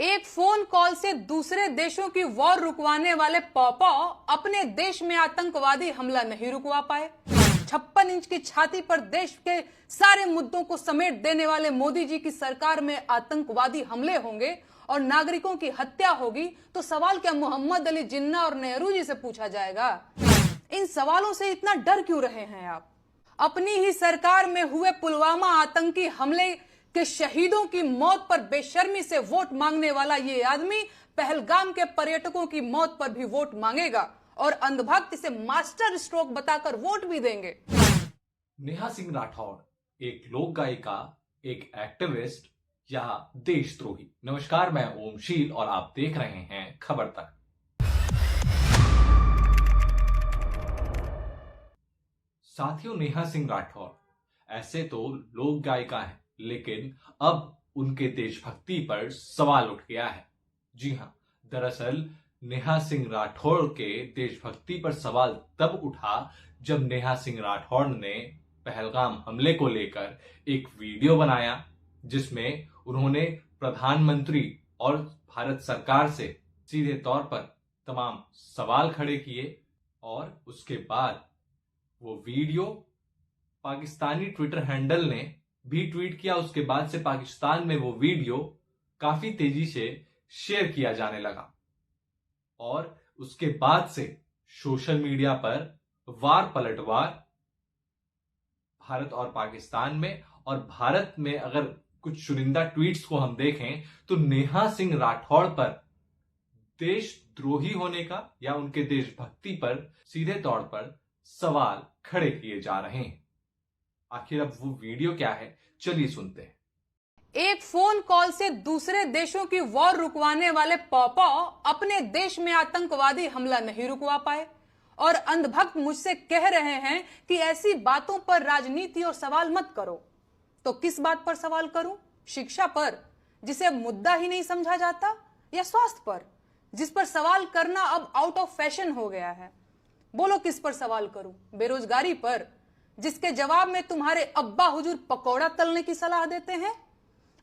एक phone call से दूसरे देशों की वॉर रुकवाने वाले पॉपॉ अपने देश में आतंकवादी हमला नहीं रुकवा पाए। 56 इंच की छाती पर देश के सारे मुद्दों को समेट देने वाले मोदी जी की सरकार में आतंकवादी हमले होंगे और नागरिकों की हत्या होगी तो सवाल क्या मोहम्मद अली जिन्ना और नेहरू जी से पूछा जाएगा? इन सवालों से इतना डर क्यों रहे हैं आप? अपनी ही सरकार में हुए पुलवामा आतंकी हमले के शहीदों की मौत पर बेशर्मी से वोट मांगने वाला ये आदमी पहलगाम के पर्यटकों की मौत पर भी वोट मांगेगा और अंधभक्त इसे मास्टर स्ट्रोक बताकर वोट भी देंगे। नेहा सिंह राठौड़ एक लोक गायिका, एक एक्टिविस्ट या देशद्रोही? नमस्कार, मैं ओमशील और आप देख रहे हैं खबर तक। साथियों, नेहा सिंह राठौड़ ऐसे तो लोक गायिका हैं, लेकिन अब उनके देशभक्ति पर सवाल उठ गया है। जी हां, दरअसल नेहा सिंह राठौड़ के देशभक्ति पर सवाल तब उठा जब नेहा सिंह राठौड़ ने पहलगाम हमले को लेकर एक वीडियो बनाया जिसमें उन्होंने प्रधानमंत्री और भारत सरकार से सीधे तौर पर तमाम सवाल खड़े किए और उसके बाद वो वीडियो पाकिस्तानी ट्विटर हैंडल ने भी ट्वीट किया। उसके बाद से पाकिस्तान में वो वीडियो काफी तेजी से शेयर किया जाने लगा और उसके बाद से सोशल मीडिया पर वार पलटवार भारत और पाकिस्तान में, और भारत में अगर कुछ चुनिंदा ट्वीट्स को हम देखें तो नेहा सिंह राठौड़ पर देशद्रोही होने का या उनके देशभक्ति पर सीधे तौर पर सवाल खड़े किए जा रहे हैं। आखिर अब वो वीडियो क्या है, चलिए सुनते हैं। एक फोन कॉल से दूसरे देशों की वॉर रुकवाने वाले पॉपॉ अपने देश में आतंकवादी हमला नहीं रुकवा पाए और अंधभक्त मुझसे कह रहे हैं कि ऐसी बातों पर राजनीति और सवाल मत करो। तो किस बात पर सवाल करूं? शिक्षा पर, जिसे अब मुद्दा ही नहीं समझा जाता, या स्वास्थ्य पर, जिस पर सवाल करना अब आउट ऑफ फैशन हो गया है? बोलो किस पर सवाल करूं? बेरोजगारी पर, जिसके जवाब में तुम्हारे अब्बा हुजूर पकौड़ा तलने की सलाह देते हैं?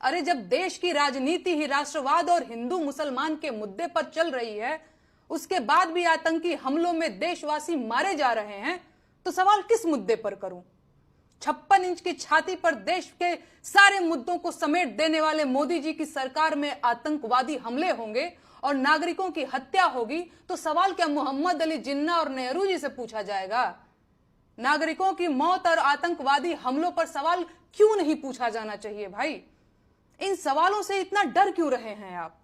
अरे जब देश की राजनीति ही राष्ट्रवाद और हिंदू मुसलमान के मुद्दे पर चल रही है, उसके बाद भी आतंकी हमलों में देशवासी मारे जा रहे हैं, तो सवाल किस मुद्दे पर करूं? 56 इंच की छाती पर देश के सारे मुद्दों को समेट देने वाले मोदी जी की सरकार में आतंकवादी हमले होंगे और नागरिकों की हत्या होगी तो सवाल क्या मोहम्मद अली जिन्ना और नेहरू जी से पूछा जाएगा? नागरिकों की मौत और आतंकवादी हमलों पर सवाल क्यों नहीं पूछा जाना चाहिए भाई? इन सवालों से इतना डर क्यों रहे हैं आप?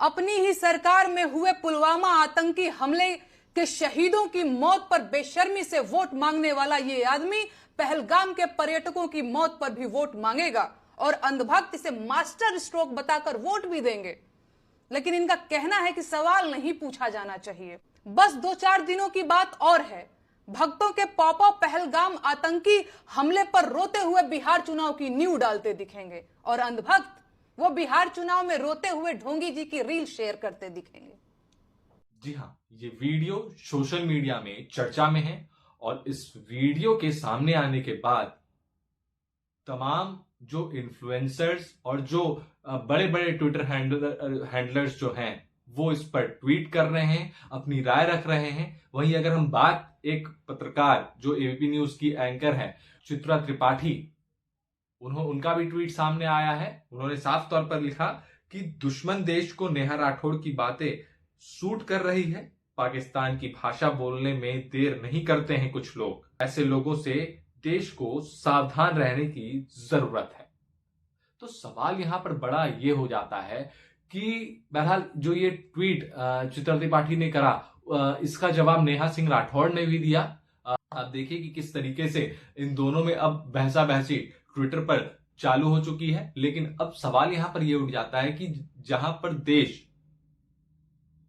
अपनी ही सरकार में हुए पुलवामा आतंकी हमले के शहीदों की मौत पर बेशर्मी से वोट मांगने वाला ये आदमी पहलगाम के पर्यटकों की मौत पर भी वोट मांगेगा और अंधभक्त इसे मास्टर स्ट्रोक बताकर वोट भी देंगे। लेकिन इनका कहना है कि सवाल नहीं पूछा जाना चाहिए। बस 2-4 दिनों की बात और है, भक्तों के पॉपॉ पहलगाम आतंकी हमले पर रोते हुए बिहार चुनाव की नींव डालते दिखेंगे और अंधभक्त वो बिहार चुनाव में रोते हुए ढोंगी जी की रील शेयर करते दिखेंगे। जी हां, ये वीडियो सोशल मीडिया में चर्चा में है और इस वीडियो के सामने आने के बाद तमाम जो इन्फ्लुएंसर्स और जो बड़े बड़े ट्विटर हैंडलर्स जो हैं वो इस पर ट्वीट कर रहे हैं, अपनी राय रख रहे हैं। वहीं अगर हम बात एक पत्रकार जो एबीपी न्यूज की एंकर है चित्रा त्रिपाठी, उनका भी ट्वीट सामने आया है। उन्होंने साफ तौर पर लिखा कि दुश्मन देश को नेहा राठौड़ की बातें सूट कर रही है। पाकिस्तान की भाषा बोलने में देर नहीं करते हैं कुछ लोग। ऐसे लोगों से देश को सावधान रहने की जरूरत है। तो सवाल यहां पर बड़ा ये हो जाता है कि बहरहाल जो ये ट्वीट चित्रा त्रिपाठी ने करा, इसका जवाब नेहा सिंह राठौड़ ने भी दिया। आप देखिए कि किस तरीके से इन दोनों में अब बहसा बहसी ट्विटर पर चालू हो चुकी है। लेकिन अब सवाल यहां पर यह उठ जाता है कि जहां पर देश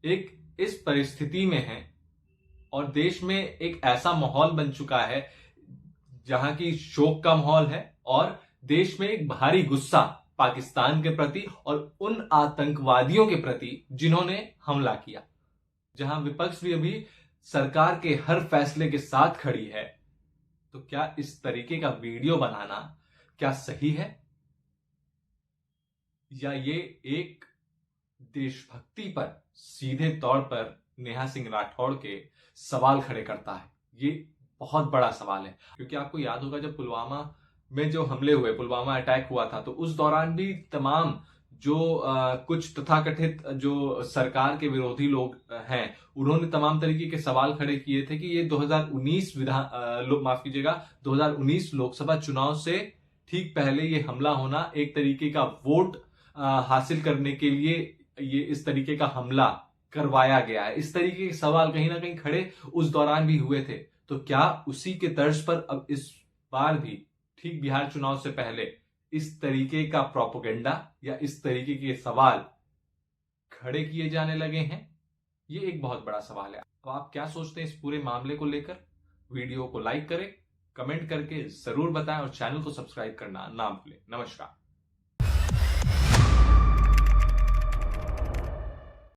एक इस परिस्थिति में है और देश में एक ऐसा माहौल बन चुका है जहां की शोक का माहौल है और देश में एक भारी गुस्सा पाकिस्तान के प्रति और उन आतंकवादियों के प्रति जिन्होंने हमला किया, जहां विपक्ष भी अभी सरकार के हर फैसले के साथ खड़ी है, तो क्या इस तरीके का वीडियो बनाना क्या सही है? या ये एक देशभक्ति पर सीधे तौर पर नेहा सिंह राठौड़ के सवाल खड़े करता है। ये बहुत बड़ा सवाल है, क्योंकि आपको याद होगा जब पुलवामा में जो हमले हुए, पुलवामा अटैक हुआ था, तो उस दौरान भी तमाम जो कुछ तथाकथित जो सरकार के विरोधी लोग हैं, उन्होंने तमाम तरीके के सवाल खड़े किए थे कि ये 2019 2019 लोकसभा चुनाव से ठीक पहले ये हमला होना एक तरीके का वोट हासिल करने के लिए ये इस तरीके का हमला करवाया गया है। इस तरीके के सवाल कहीं ना कहीं खड़े उस दौरान भी हुए थे। तो क्या उसी के तर्ज पर अब इस बार भी ठीक बिहार चुनाव से पहले इस तरीके का प्रोपेगेंडा या इस तरीके के सवाल खड़े किए जाने लगे हैं? ये एक बहुत बड़ा सवाल है। अब आप क्या सोचते हैं इस पूरे मामले को लेकर? वीडियो को लाइक करें, कमेंट करके जरूर बताएं और चैनल को सब्सक्राइब करना ना भूलें। नमस्कार।